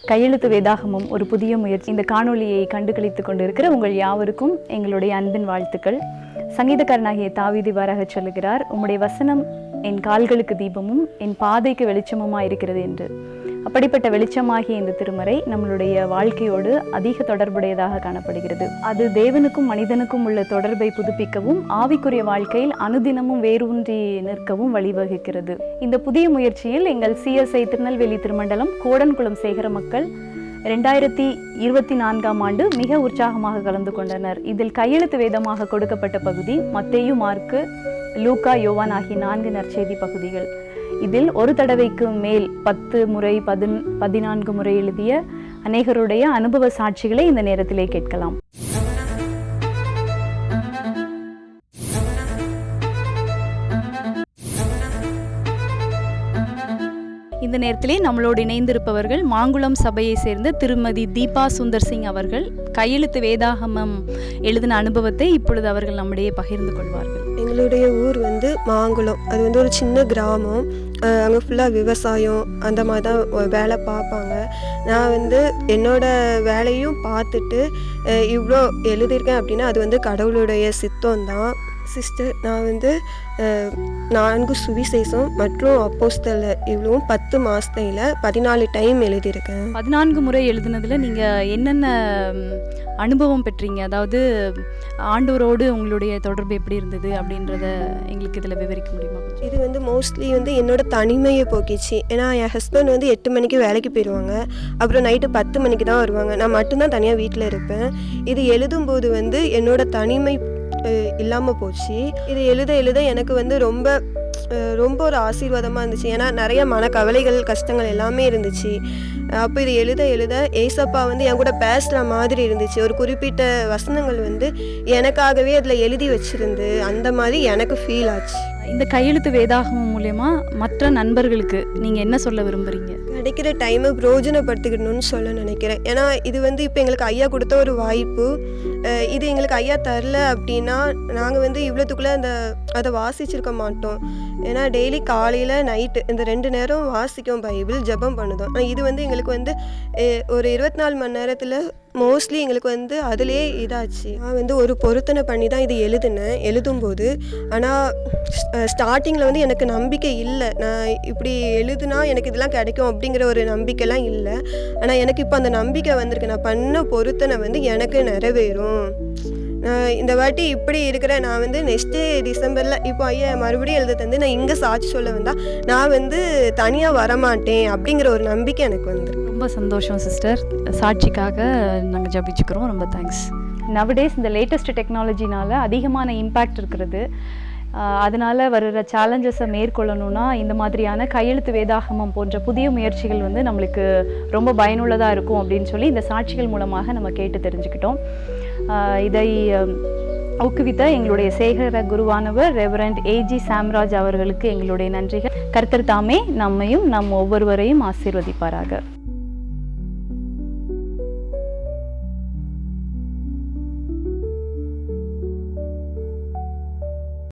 கையெழுத்து வேதாகமம் ஒரு புதிய முயற்சி. இந்த காணொளியை கண்டுகளித்துக் கொண்டிருக்கிற உங்கள் யாவருக்கும் எங்களுடைய அன்பின் வாழ்த்துக்கள். சங்கீதக்காரனாகிய தாவீது இவ்வாறாக சொல்லுகிறார், உம்முடைய வசனம் என் கால்களுக்கு தீபமும் என் பாதைக்கு வெளிச்சமுமாய் இருக்கிறது என்று. அப்படிப்பட்ட வெளிச்சமாகிய இந்த திருமறை நம்மளுடைய வாழ்க்கையோடு அதிக தொடர்புடையதாக காணப்படுகிறது. அது தேவனுக்கும் மனிதனுக்கும் உள்ள தொடர்பை புதுப்பிக்கவும் ஆவிக்குரிய வாழ்க்கையில் அனுதினமும் வேரூன்றி நிற்கவும் வழிவகுக்கிறது. இந்த புதிய முயற்சியில் எங்கள் CSI திருநெல்வேலி திருமண்டலம் கோடன்குளம் சேகர மக்கள் 2024ஆம் ஆண்டு மிக உற்சாகமாக கலந்து கொண்டனர். இதில் கையெழுத்து வேதமாக கொடுக்கப்பட்ட பகுதி மத்தேயு, மார்க்கு, லூக்கா, யோவான் ஆகிய 4 நற்செய்தி பகுதிகள். இதில் ஒரு தடவைக்கு மேல் 10 முறை 14 முறை எழுதிய அநேகருடைய அனுபவ சாட்சிகளை இந்த நேரத்திலே கேட்கலாம். இந்த நேரத்திலே நம்மளோடு இணைந்திருப்பவர்கள் மாங்குளம் சபையை சேர்ந்த திருமதி தீபா சுந்தர் சிங் அவர்கள். கையெழுத்து வேதாகமம் எழுதின அனுபவத்தை இப்பொழுது அவர்கள் நம்மிடையே பகிர்ந்து கொள்வார்கள். எங்களுடைய ஊர் மாங்குளம். அது ஒரு சின்ன கிராமம். அங்கே ஃபுல்லாக விவசாயம் அந்த மாதிரி தான் வேலை பார்ப்பாங்க. நான் என்னோட வேலையும் பார்த்துட்டு இவ்வளோ எழுதியிருக்கேன் அப்படின்னா அது கடவுளுடைய சித்தம் தான். சிஸ்டர், நான் 4 சுவிசேஷம் மற்றும் அப்போஸ்தலர் இவ்வளவும் 10 மாதத்தில் 14 டைம் எழுதியிருக்கேன். 14 முறை எழுதுனதில் நீங்கள் என்னென்ன அனுபவம் பெற்றீங்க? அதாவது ஆண்டவரோடு உங்களுடைய தொடர்பு எப்படி இருந்தது அப்படின்றத எங்களுக்கு இதில் விவரிக்க முடியுமா? இது மோஸ்ட்லி என்னோட தனிமையை போக்கிச்சு. ஏன்னா என் ஹஸ்பண்ட் 8 மணிக்கு வேலைக்கு போயிடுவாங்க. அப்புறம் நைட்டு 10 மணிக்கு தான் வருவாங்க. நான் மட்டும்தான் தனியாக வீட்டில் இருப்பேன். இது எழுதும்போது என்னோட தனிமை இல்லாமல் போச்சு. இது எழுத எழுத எனக்கு ரொம்ப ஒரு ஆசீர்வாதமாக இருந்துச்சு. ஏன்னா நிறைய மனக்கவலைகள், கஷ்டங்கள் எல்லாமே இருந்துச்சு. அப்போ இது எழுத எழுத ஏசப்பா என் கூட பேசுகிற மாதிரி இருந்துச்சு. ஒரு குறிப்பிட்ட வசனங்கள் எனக்காகவே அதில் எழுதி வச்சிருந்து அந்த மாதிரி எனக்கு ஃபீல் ஆச்சு. இந்த கையெழுத்து வேதாகமம் மூலமா மற்ற நண்பர்களுக்கு நீங்கள் என்ன சொல்ல விரும்புகிறீங்க? கிடைக்கிற டைமை பிரயோஜனப்படுத்திக்கணும்னு சொல்ல நினைக்கிறேன். ஏன்னா இது இப்போ எங்களுக்கு ஐயா கொடுத்த ஒரு வாய்ப்பு. இது எங்களுக்கு ஐயா தரல அப்படின்னா நாங்கள் இவ்வளோத்துக்குள்ளே அதை வாசிச்சிருக்க மாட்டோம். ஏன்னா டெய்லி காலையில் நைட்டு இந்த 2 நேரம் வாசிக்கும், பைபிள் ஜெபம் பண்ணுதோம். ஆனால் இது எங்களுக்கு ஒரு 24 மணி நேரத்தில் மோஸ்ட்லி எங்களுக்கு அதிலே இதாச்சு. நான் ஒரு பொருத்தனை பண்ணி தான் இது எழுதும்போது ஆனால் ஸ்டார்டிங்கில் எனக்கு நம்பிக்கை இல்லை. நான் இப்படி எழுதுனா எனக்கு இதெல்லாம் கிடைக்கும் அப்படிங்கிற ஒரு நம்பிக்கைலாம் இல்லை. ஆனால் எனக்கு இப்போ அந்த நம்பிக்கை வந்திருக்கு. நான் பண்ண பொருத்தனை எனக்கு நிறைவேறும். நான் இந்த வாட்டி இப்படி இருக்கிற நான் நெக்ஸ்ட்டு டிசம்பரில் இப்போ ஐயா மறுபடியும் எழுத நான் இங்கே சாட்சி சொல்ல வந்தால் நான் தனியாக வரமாட்டேன் அப்படிங்கிற ஒரு நம்பிக்கை எனக்கு ரொம்ப சந்தோஷம் சிஸ்டர். சாட்சிக்காக நாங்கள் ஜபிச்சுக்கிறோம். ரொம்ப தேங்க்ஸ். நவடேஸ் இந்த லேட்டஸ்ட் டெக்னாலஜினால் அதிகமான இம்பேக்ட் இருக்கிறது. அதனால் வர்ற சேலஞ்சஸை மேற்கொள்ளணும்னா இந்த மாதிரியான கையெழுத்து வேதாகமம் போன்ற புதிய முயற்சிகள் நம்மளுக்கு ரொம்ப பயனுள்ளதாக இருக்கும் அப்படின்னு சொல்லி இந்த சாட்சிகள் மூலமாக நம்ம கேட்டு தெரிஞ்சுக்கிட்டோம். இதை ஊக்குவித்த எங்களுடைய சேகர குருவானவர் ரெவரண்ட் AG சாம்ராஜ் அவர்களுக்கு எங்களுடைய நன்றிகள். கர்த்தர் தாமே நம்மையும் நம் ஒவ்வொருவரையும் ஆசீர்வதிப்பாராக.